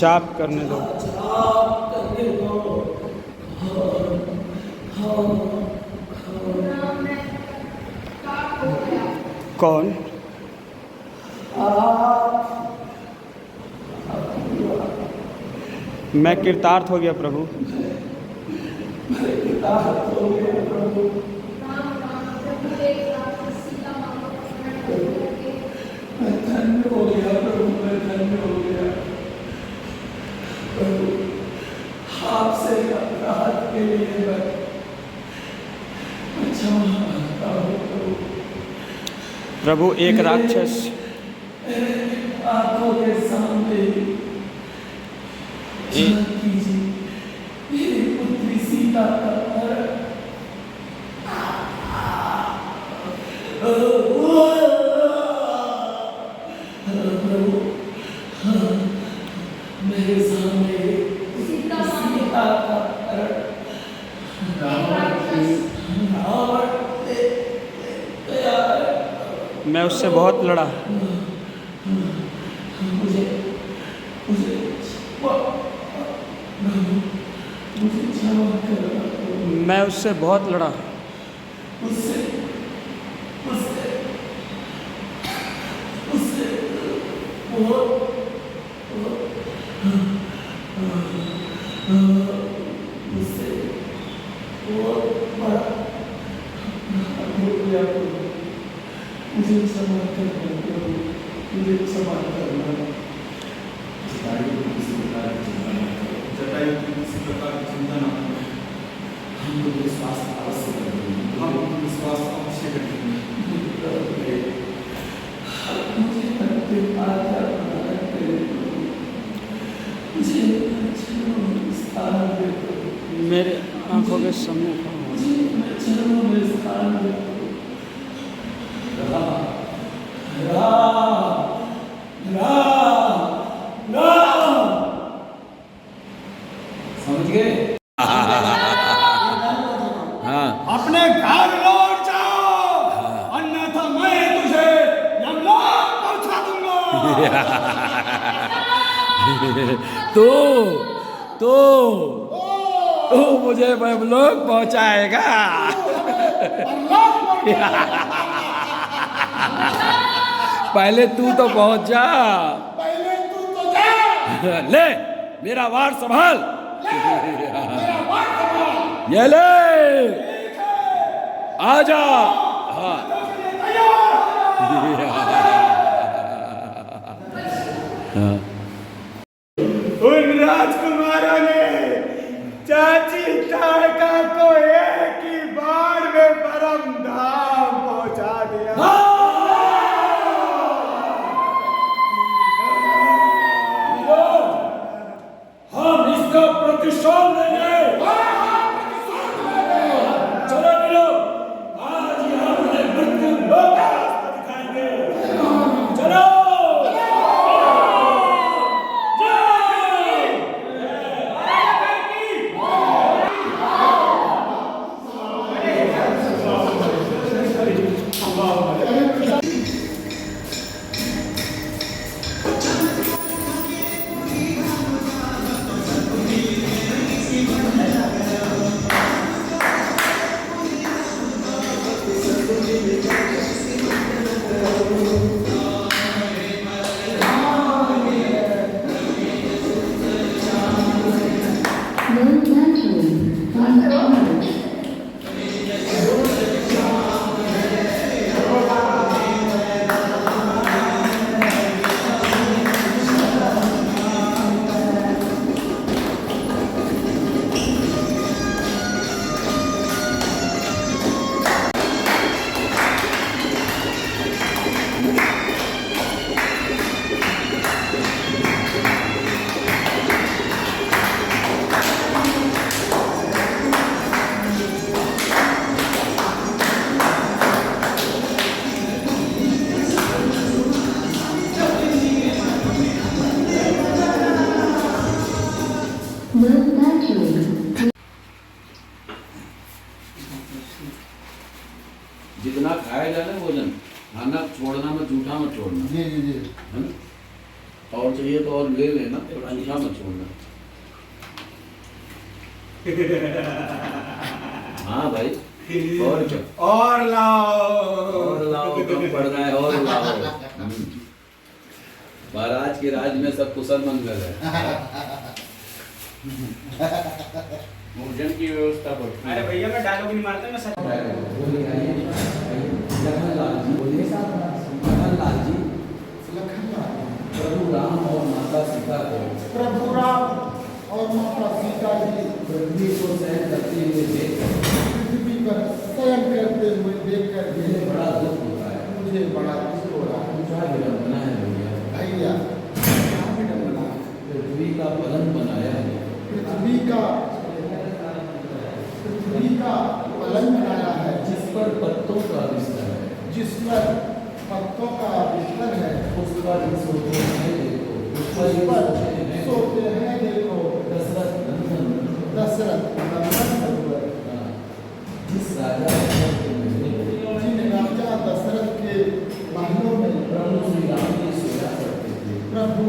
जाप करने दो। कौन? मैं कृतार्थ हो गया प्रभु। प्रभु एक राक्षस आंखों के सामने पुत्री सीता का मेरे सामने सीता का मैं उससे बहुत लड़ा। मैं उससे बहुत लड़ा। मुझे क्षमा करना, मुझे क्षमा करना। जटायु को किसी प्रकार की चिंता न करो। हम तो विश्वास अवश्य करेंगे। हम तो विश्वास अवश्य करेंगे। मुझे अंतिम आज्ञा प्रदान करें। मुझे स्थान दे दो। मेरे आंखों के सम्मुख मुझे चरणों में स्थान दे दो। समझ गए? हाँ अपने घर लौट जाओ, अन्यथा मैं तुझे यमलोक पहुंचा दूंगा। तो मुझे यमलोक पहुंचाएगा। पहले तू तो पहुंच जा। पहले तू तो जा। ले मेरा वार संभाल। ये ले आजा। हाँ उन राजकुमारों ने चाची ताड़का को एक ही बार में परम धाम पहुंचा दिया। हम इसका प्रतिशोध लेंगे। चलो मिलो, आज ही हम उन्हें मृत्यु लोक का रास्ता दिखाएंगे। will naturally. जितना खाएगा ना भोजन, खाना छोड़ना मत, जूठा मत छोड़ना। जी जी जी। है ना? और चाहिए तो और ले लेना, पर जूठा मत छोड़ना। हाँ भाई, और क्या? और लाओ कम पड़ रहा है, और लाओ। महाराज के राज में सब कुशल मंगल है। भोजन की व्यवस्था पर। अरे भैया मैं डायलॉग नहीं मारता, मैं सच प्रभु राम और माता सीता को प्रभु राम और माता सीता जी पृथ्वी को सहन करते हुए देख पृथ्वी पर शयन करते हुए देख कर मुझे बड़ा दुख होता है। मुझे बड़ा दुख हो रहा है। क्या विडंबना है भैया, भैया क्या विडंबना है। पृथ्वी का पलंग बनाया है, पृथ्वी का पलंग बनाया है, जिस पर पत्तों का बिस्तर है, जिस पर पत्तों का बिस्तर है, उस पर ही सोते हैं देखो, उस उस पर पर सोते हैं देखो दशरथ नंदन। दशरथ नंदन। जिस राजा के महल जिन राजा दशरथ के महलों में प्रभु श्री राम जी सोया करते थे, प्रभु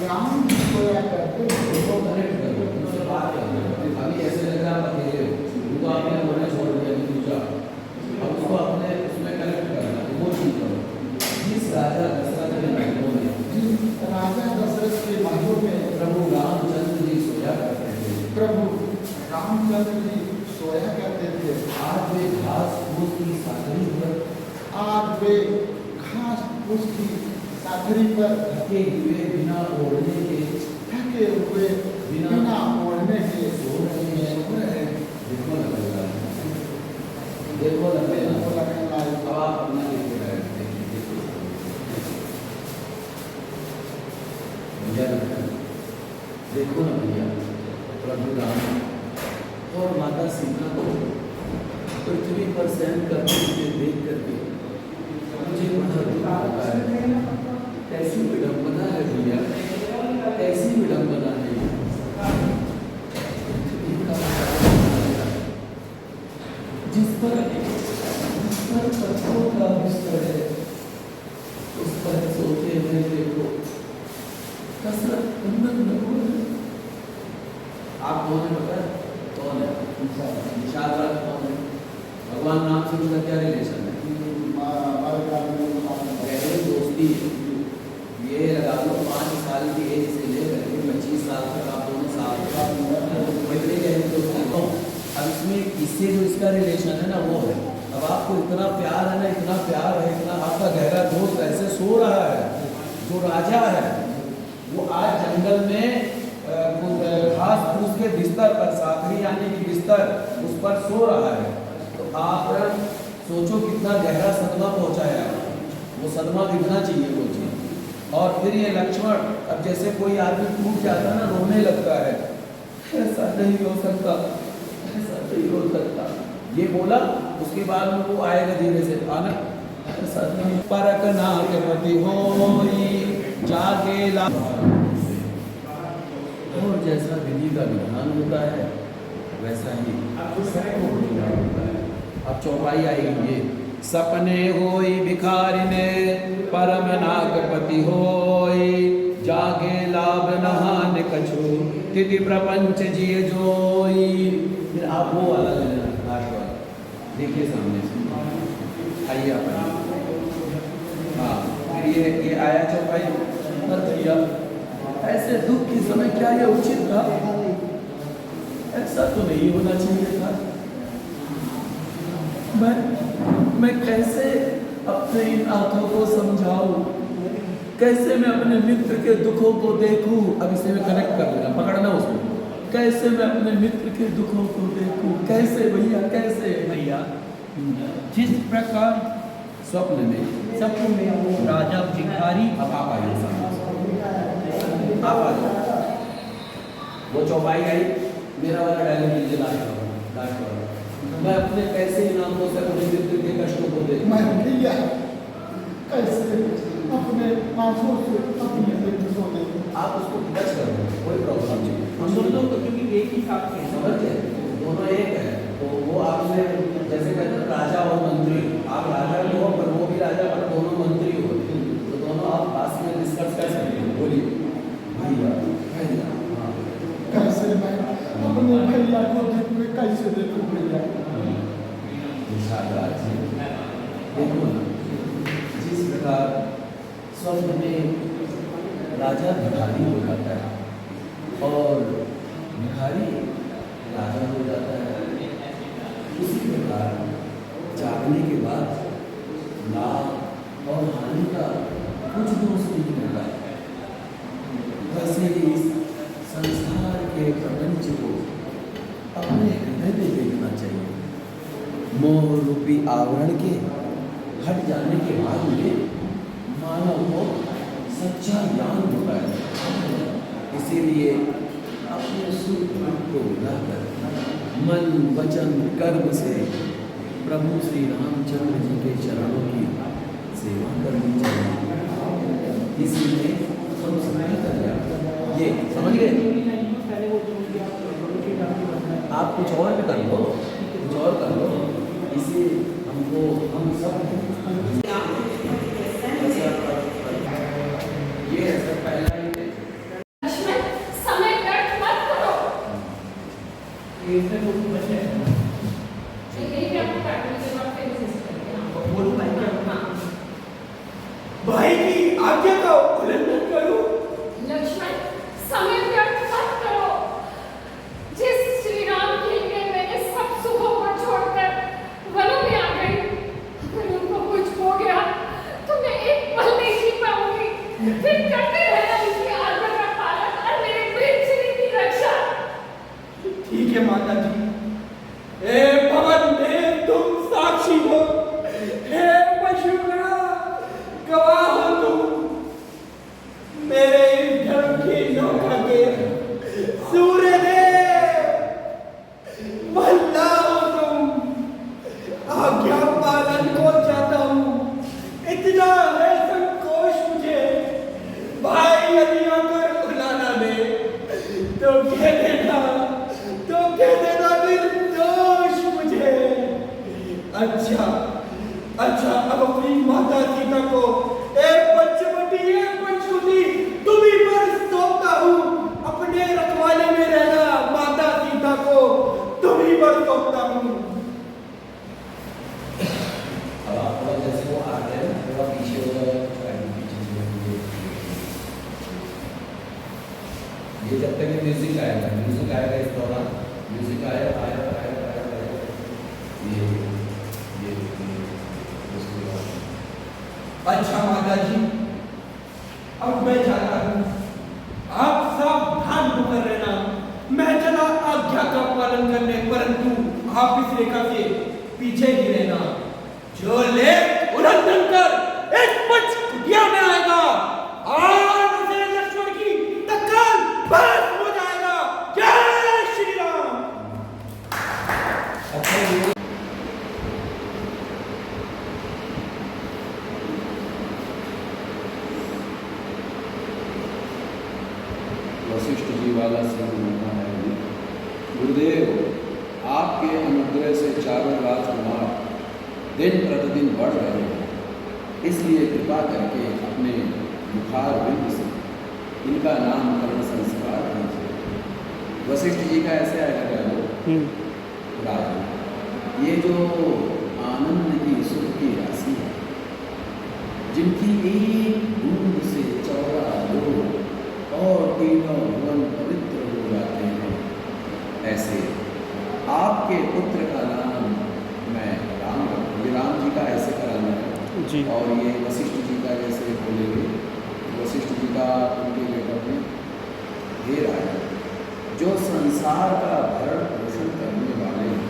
राम जी सोया करते थे। उसको कनेक्ट करो, उनसे बात करना। अभी ऐसे लग रहा है अकेले हो, तो आपने बोलना छोड़ दिया कि पूजा, अब उसको अपने उसमें कनेक्ट करना, वो चीज करो। जिस राजा दशरथ के महलों में, जिन राजा दशरथ के महलों में प्रभु रामचंद्र जी सोया करते थे, प्रभु रामचंद्र जी सोया करते थे। आज वे घास फूस की सागरी पर, आज वे घास फूस की सागरी पर थके हुए बिना ओढ़ने के, थके हुए बिना ओढ़ने के सो रहे हैं। सो रहे हैं। देखो लग रहा है, देखो लग रहा है। वो लगने लायक। अब आप अपना देखो बैठते हैं, देखो भैया लग रहा है। देखो ना भैया, प्रभु राम और माता सीता को पृथ्वी पर सहन करते हुए देख करके मुझे बड़ा दुख होता है। कैसी विडंबना है भैया, कैसी विडंबना है ये। पृथ्वी का जिस पर पत्थरों का बिस्तर है, उस पर सोते हुए देखो दशरथ नंदन नकुल। आप कौन है पता है? कौन है? निषाद राज कौन है? भगवान नाम से उसका क्या रिलेशन है? गहरी दोस्ती है। ये लगा लो 5 साल की एज से लेकर के 25 साल तक आप दोनों साथ इतनी गहरी दोस्ती हो। अब इसमें इससे जो इसका रिलेशन है ना वो है, अब आपको इतना प्यार है ना, इतना प्यार है, इतना आपका गहरा दोस्त ऐसे सो रहा है। जो राजा है वो आज जंगल में घास फूस के बिस्तर पर, साखरी यानी कि बिस्तर, उस पर सो रहा है। तो आप सोचो कितना गहरा सदमा पहुंचाया, वो सदमा दिखना चाहिए वो चीज। और फिर ये लक्ष्मण, अब जैसे कोई आदमी टूट जाता है ना, रोने लगता है, ऐसा नहीं हो सकता, ऐसा नहीं हो सकता, ये बोला। उसके बाद में वो आएगा धीरे से, आना ऐसा नहीं। परक नागपति होई जागे ला, और जैसा विधि का विधान होता है वैसा ही सबको होना होता है। अब चौपाई आएगी, ये सपने होई भिखारिने परम नागपति होई जागे लाभ नहान कछु तिथि प्रपंच जिए जोई। फिर आप वो वाला लेना, लास्ट वाला देखिए सामने से, आइए आप हाँ। फिर ये आया चौपाई मत भैया, ऐसे दुख के समय क्या ये उचित था? ऐसा तो नहीं होना चाहिए था। मैं कैसे अपने इन आंखों को समझाऊं, कैसे मैं अपने मित्र के दुखों को देखूं। अब इसे में कनेक्ट कर लेना, पकड़ना उसको। कैसे मैं अपने मित्र के दुखों को देखूं, कैसे भैया, कैसे भैया? जिस प्रकार स्वप्न में वो राजा भिखारी, अब आप आइए सामने, आप आ जाओ। वो चौपाई आई, मेरा वाला डायलॉग लीजिए लास्ट वाला। मैं अपने कैसे इन आंखों से अपने मित्र के कष्टों को देखूं। मैं भैया कैसे अपने आंखों से अपने बेटों ने आप उसको टच कर दो, कोई प्रॉब्लम नहीं। हम दोनों तो क्योंकि एक ही साथ के हैं। समझ गए, दोनों एक है। तो वो आपसे जैसे कहते हैं राजा और मंत्री, आप राजा भी हो पर वो भी राजा, पर दोनों मंत्री हो, तो दोनों आप पास में डिस्कस कर सकते हो। बोलिए भैया, भैया, हाँ, कैसे मैं अपने भैया को देखूँ, कैसे देखूँ भैया। इंशाअल्लाह जी। देखो ना, जिस प्रकार स्वप्न में राजा भिखारी हो जाता है और भिखारी राजा हो जाता है, उसी प्रकार जागने के बाद लाभ और हानि का कुछ दोष नहीं मिलता। वैसे ही इस संसार के प्रपंच को अपने हृदय में देखना चाहिए। मोह रूपी आवरण के हट जाने के बाद में मानव को सच्चा ज्ञान होता है। इसीलिए अपने सुख दुख को मिलाकर मन वचन कर्म से प्रभु श्री रामचंद्र जी के चरणों की सेवा करनी चाहिए। इसीलिए हम समय कर ये समझ गए। आप कुछ और भी कर लो, कुछ और कर लो, इसे हमको हम सब ये है सर पहला ही लक्ष्मण, समय व्यर्थ मत करो। इसमें वो बचे हैं। यही मैं आपको काटने के बाद फिर कोशिश करेंगे। हाँ। बोलो भाई क्या? हाँ। भाई की आज्ञा का उल्लंघन करूं? लक्ष्मण, समय व्यर्थ मत करो। जिस श्री राम के लिए मैंने सब सुखों को छोड़कर वनों में आ गई, अगर उनको कुछ हो गया तो मैं एक पल नहीं जी पाऊंगी। फिर करते रहना इनकी आज्ञा का पालन और मेरे प्रेम श्री की रक्षा। ठीक है माता जी। हे पवन देव तुम साक्षी हो, हे पशुपरा गवाह हो तुम। मेरे इस धर्म की नौका के सूर्यदेव भला हो तुम। आज्ञा पालन को चाहता हूँ, इतना है संकोच मुझे। भाई यदि आकर बुलाना दे तो कह देना, तो कह देना निर्दोष मुझे। अच्छा अच्छा, अब अपनी माता सीता को एक पंचवटी एक पंचवटी तुम्ही पर सौंपता हूँ। अपने रखवाले में रहना, माता सीता को तुम्ही पर सौंपता हूँ। अब आप लोग जैसे वो आ गए ना, थोड़ा पीछे हो जाए, ये जब तक म्यूजिक आएगा इस दौरान म्यूजिक आएगा आएगा आएगा आएगा ये उसके बाद। अच्छा माता जी, अब मैं जाता हूँ। आप सावधान होकर रहना। मैं चला आज्ञा का पालन करने, परंतु आप इस रेखा से पीछे ही रहना। जो लेख उल्लंघन कर इस पंच कुटिया में आएगा, आज उसे लक्ष्मण की तत्काल बस हो जाएगा। जय श्री राम। अच्छा ये वशिष्ठ जी वाला संगमना है। गुरुदेव, आपके अनुग्रह से चारों राजकुमार दिन प्रतिदिन बढ़ रहे हैं, इसलिए कृपा करके अपने मुखार बिंद से इनका नामकरण संस्कार कीजिए। वशिष्ठ जी का ऐसे आएगा राजा, ये जो आनंद की सुख की राशि है, जिनकी एक बूंद से चौरा लोग और तीनों भुवन पवित्र हो जाते हैं, ऐसे आपके पुत्र का नाम मैं राम रखूँ। ये राम जी का ऐसे कराना है जी। और ये वशिष्ठ जी का जैसे बोलेंगे, वशिष्ठ जी का उनके लेटर में हे राजा, जो संसार का भरण पोषण करने वाले हैं,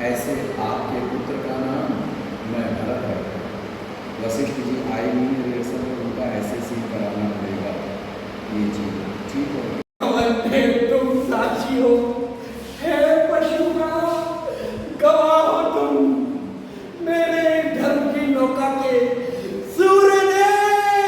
ऐसे आपके पुत्र का नाम मैं भरत रखूँ। वशिष्ठ जी आए नहीं है रिहर्सल में, उनका ऐसे सीन कराना पड़ेगा। ये चीज ठीक हो। तुम साक्षी हो, हे पशुपा गवाह हो तुम। मेरे धर्म की नौका के सूर्यदेव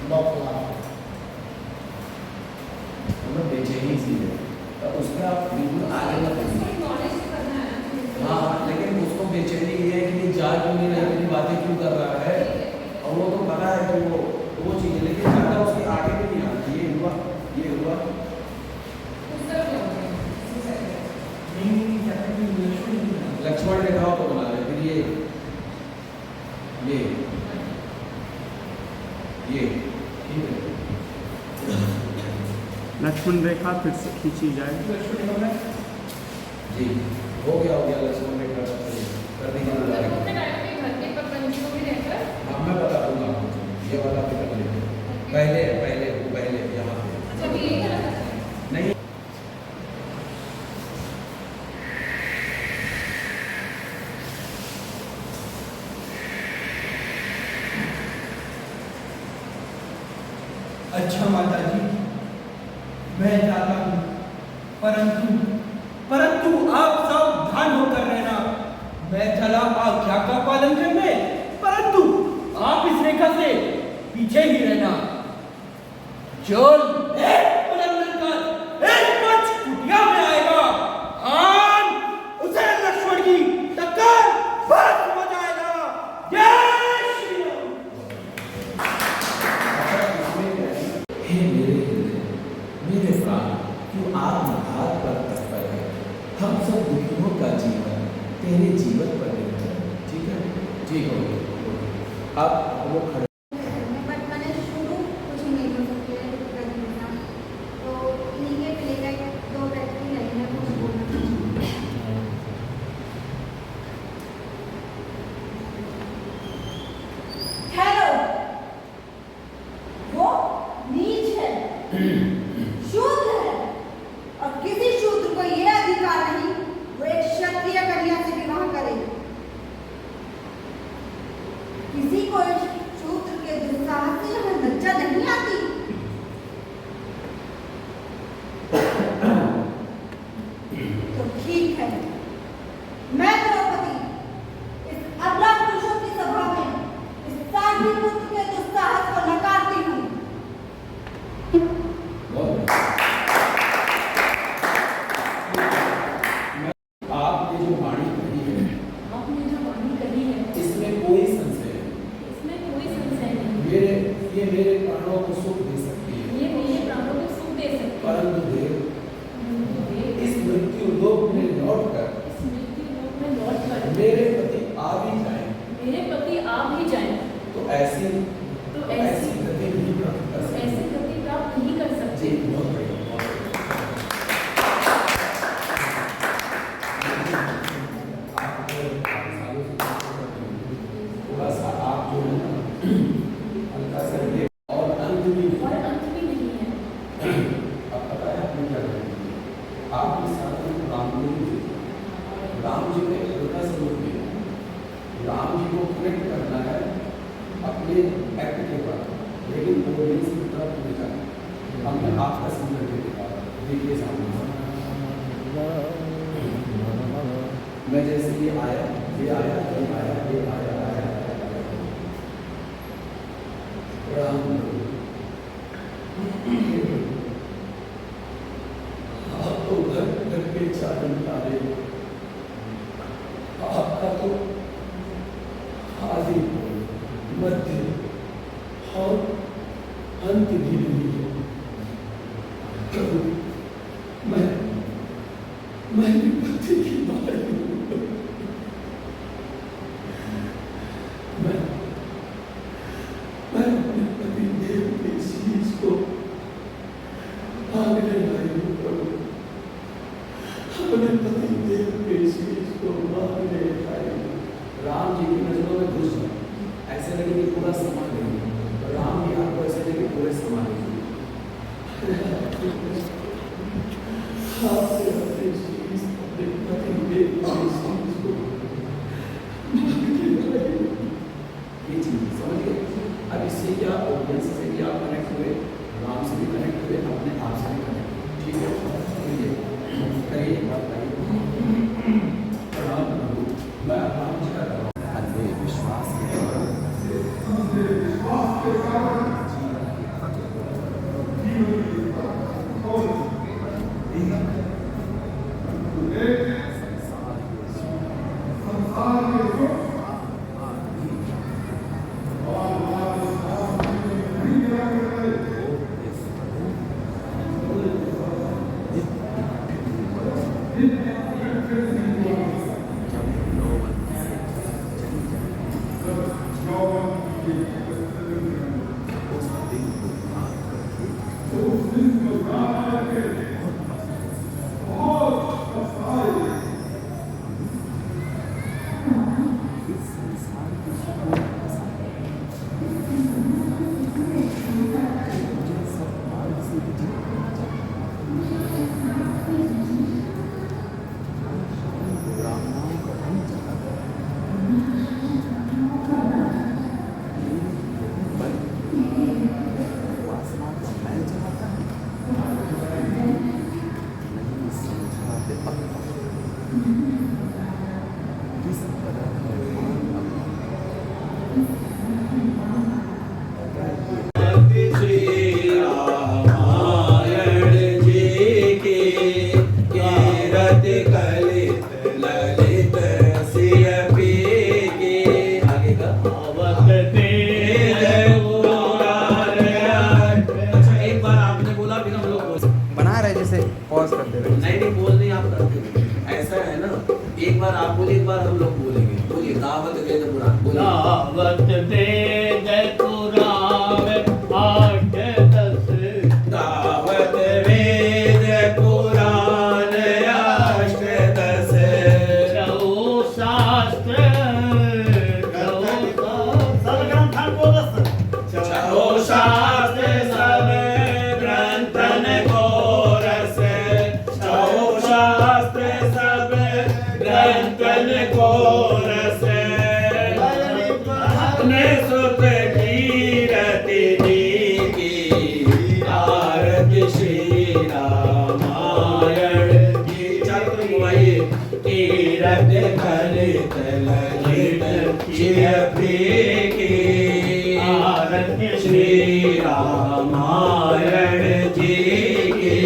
बौखला मतलब बेचैनी सी है, तो उसमें आप बिल्कुल आगे मत बढ़िए। हाँ, लेकिन उसको बेचैनी ये है कि जा क्यों नहीं रहा, मेरी बातें क्यों कर रहा है, और वो तो पता है कि वो चीज़ है, लेकिन ज़्यादा उसके आगे भी नहीं आती। ये हुआ, ये हुआ। लक्ष्मण रेखाओं को बना रहे, फिर ये ठीक है। लक्ष्मण रेखा फिर से खींची जाए। जी, हो गया लक्ष्मण रेखा कर दीजिए। हाँ, मैं बता दूंगा आपको, ये वाला भी कर लेंगे। पहले यहाँ पे नहीं। अच्छा माता जी, मैं जाता हूँ, परंतु आप सावधान होकर रहना। मैं चला आज्ञा का पालन करने, परंतु आप इस रेखा से पीछे ही रहना। चोर एक उल्लंघन कर एक मंच कुटिया में आएगा, आन उसे लक्ष्मण की टक्कर बस हो जाएगा। जय श्री राम। हे मेरे हृदय, मेरे प्राण, क्यों आत्मघात पर तत्पर है। हम सब दुखियों का जीवन तेरे जीवन पर निर्भर है। ठीक है, ठीक हो गया। अब वो खड़े बट मैंने शुरू कुछ नहीं कर सकते प्रतियोगिता, तो इन्हीं के प्लेबैक 2 व्यक्ति लगेंगे कुछ बोलना। हेलो, वो नीच है, शूद्र है, और किसी शूद्र को यह अधिकार नहीं वो एक क्षत्रिय कन्या से विवाह करे। किसी को इस शूद्र के दुस्साहस से यहाँ लज्जा नहीं आती। तो ठीक है, मैं द्रौपदी इस अबला पुरुषों की सभा में इस साध्वी पुत्र के दुस्साहस को नकारती हूँ। आपने जो वाणी कही है, आपने जो वाणी कही है इसमें कोई संशय नहीं। इसमें कोई संशय नहीं। ये मेरे प्राणों को सुख दे सकती है, ये मेरे प्राणों को सुख दे सकती है। परंतु देव, इस मृत्यु लोक में लौटकर इस मृत्यु लोक में लौटकर मेरे पति आ भी जाएं, मेरे पति आ भी जाएं, तो ऐसी ऐसी गति नहीं प्राप्त कर सकते। ऐसी गति प्राप्त नहीं कर सकते। जी, बहुत बढ़िया, बहुत बढ़िया। थोड़ा सा आप जो है ना हल्का सा ये और अंत भी नहीं। और अंत भी नहीं है। अब पता है आपने क्या करना है? आप इस साथ में राम जी ने हल्का सा रोक दिया। राम जी को कनेक्ट करना है अपने एक्ट के बाद, लेकिन वो नहीं सीखता नहीं जाना। हमने आपका समझ के देखा, देखिए सामने मैं जैसे ये आया, ये आया, ये आया, ये आया, आया, राम आप तो घर घर के चादर डाले, आपका तो आदि मध्य और अंत भी नहीं है। प्रभु, मैं पति की बात मैं अपने पति देव के शीश को मांगने आई हूँ। प्रभु, अपने पति देव के शीश को मांगने आई हूँ। राम जी की नजरों में घुस जाओ, ऐसे लगे कि पूरा समा नहीं, राम जी आपको ऐसे लगे पूरे समा नहीं। आपसे अपने शीश, अपने पति देव के शीश को ये चीज समझ गए। अब इससे क्या ऑडियंस से भी आप कनेक्ट हुए, राम से भी कनेक्ट हुए, अपने आप से भी कनेक्ट हुए। ठीक है, करिए एक बात करिए। प्रणाम प्रभु, मैं राम जी का विश्वास के उस दिन को याद करके इस संसार की सुकून के साथ मुझे सब मार्ग से भी ब्राह्मणों का रंग जगाता वासना का मैल जगाता है नहीं समझाते अब किस तरह है श्री रामायण जी की कीरत कलित ललित सिय पी की आगे का अच्छा एक बार आपने बोला फिर हम लोग बोल बना रहे जैसे पॉज करते रहे। नहीं बोल नहीं आप करते ऐसा है ना एक बार आप बोलिए एक बार हम लोग बोलेंगे बोलिए दावत वेद पुराण बोलिए दावत वेद पुराण 8 10 दावत वेद पुराण 8 10 चौ शास्त्र छो शास्त्र सब ग्रंथन को रस छो शास्त्र सब ग्रंथन को रस अपने सुख कीरति जी की आरती श्री रामायण की चक्र मोबाइल कीरत कलित ललित शिव प्रिय की आरती श्री रामायण जी की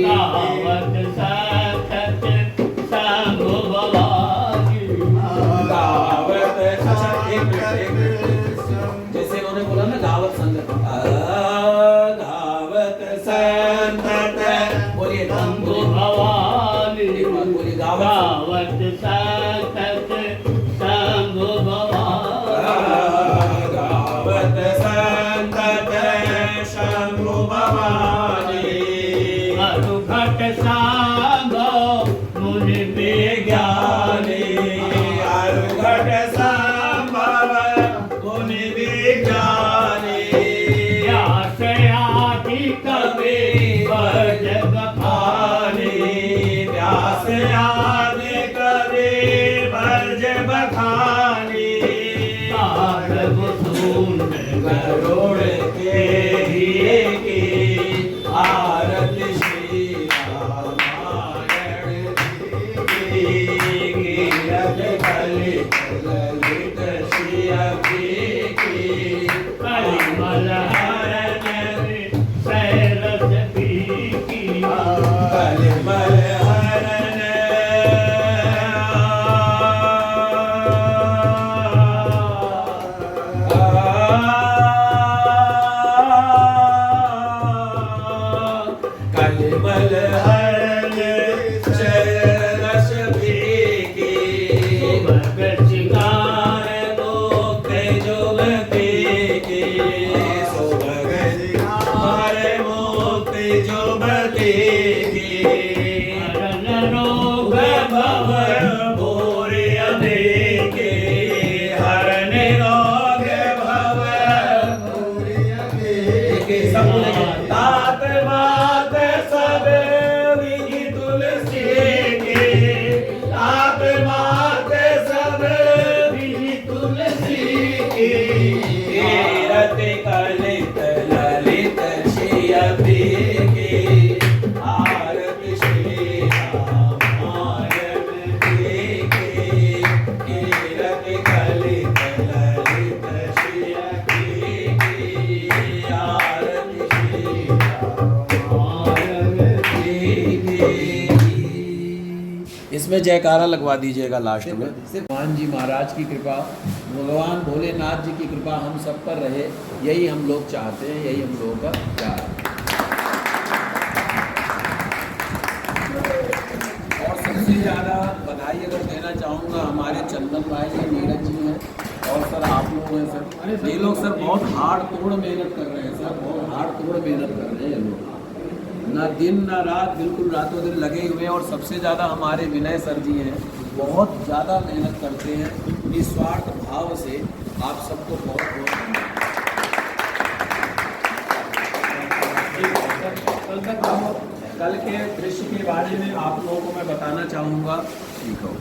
दावत सतत संग भवानी दावत अच्छा एक मिनट जैसे इन्होंने बोला ना दावत संगत दावत संगत बोलिए संग भवानी एक बार बोलिए दावत दावत सतत संग भवानी दावत संगत शंभु भवानी अनुघट सांग मुनि विज्ञानी अरुघट संभव मुनि विज्ञानी व्यास आदि कवि वर्ज बखानी व्यास आदि कवि वर्ज बखानी तारव सूंड गरुड़ के हिये की आरती श्री रामायण जी की कीरत कलित ललित श्रिय की कलिमल हरण सैरस पीकी कलिमल हरण कलिमल हरण शरस पीकी शिकार मुक्त जुगती की सुभग हर मुक्त जुगती की हरण रोग भव भूरि अनेके हरण रोग भव भूरि अनेके सब बोलेंगे तात मात सब विधि तुलसी के तात मात सब विधि तुलसी के कीरत कलित ललित श्रिय प्रिय के आरती श्री रामायण जी के कीरत कलित ललित श्रिय प्रिय के आरती श्री रामायण जी की। इसमें जयकारा लगवा दीजिएगा लास्ट में भगवान जी महाराज की कृपा भगवान भोलेनाथ जी की कृपा हम सब पर रहे यही हम लोग चाहते हैं यही हम लोगों का प्यार है। और सबसे ज़्यादा बधाई अगर देना चाहूँगा हमारे चंदन भाई जी नीरज जी हैं और सर आप लोग हैं सर, ये लोग सर बहुत हार्ड तोड़ मेहनत कर रहे हैं सर, बहुत हार्ड तोड़ मेहनत कर रहे हैं ये लोग, ना दिन ना रात, बिल्कुल रातों दिन लगे हुए हैं। और सबसे ज़्यादा हमारे विनय सर जी हैं, बहुत ज़्यादा मेहनत करते हैं निस्वार्थ भाव से। आप सबको बहुत बहुत धन्यवाद। कल के दृश्य के बारे में आप लोगों को मैं बताना चाहूँगा। ठीक हो।